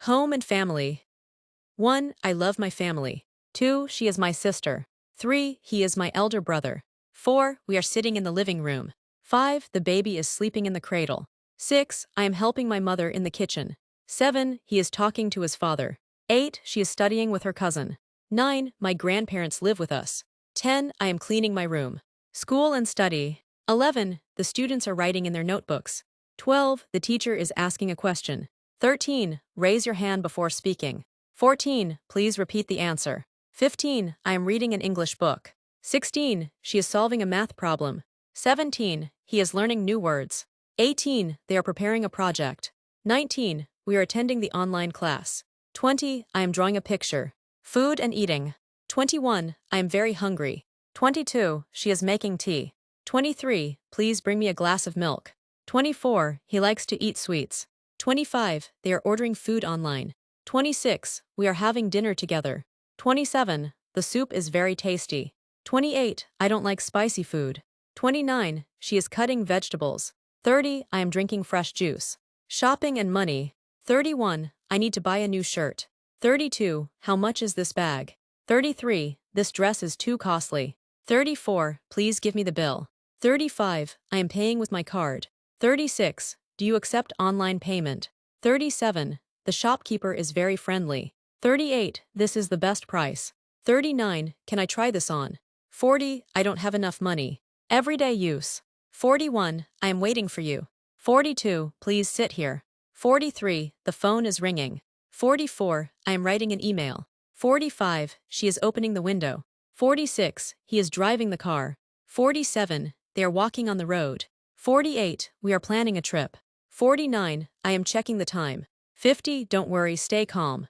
Home and family. 1. I love my family. 2. She is my sister. 3. He is my elder brother. 4. We are sitting in the living room. 5. The baby is sleeping in the cradle. 6. I am helping my mother in the kitchen. 7. He is talking to his father. 8. She is studying with her cousin. 9. My grandparents live with us. 10. I am cleaning my room. School and study. 11. The students are writing in their notebooks. 12. The teacher is asking a question. 13. Raise your hand before speaking. 14. Please repeat the answer. 15. I am reading an English book. 16. She is solving a math problem. 17. He is learning new words. 18. They are preparing a project. 19. We are attending the online class. 20. I am drawing a picture. Food and eating. 21. I am very hungry. 22. She is making tea. 23. Please bring me a glass of milk. 24. He likes to eat sweets. 25. They are ordering food online. 26. We are having dinner together. 27. The soup is very tasty. 28. I don't like spicy food. 29. She is cutting vegetables. 30. I am drinking fresh juice. Shopping and money. 31. I need to buy a new shirt. 32. How much is this bag? 33. This dress is too costly. 34. Please give me the bill. 35. I am paying with my card. 36. Do you accept online payment? 37. The shopkeeper is very friendly. 38. This is the best price. 39. Can I try this on? 40. I don't have enough money. Everyday use. 41. I am waiting for you. 42. Please sit here. 43. The phone is ringing. 44. I am writing an email. 45. She is opening the window. 46. He is driving the car. 47. They are walking on the road. 48. We are planning a trip. 49. I am checking the time. 50. Don't worry, stay calm.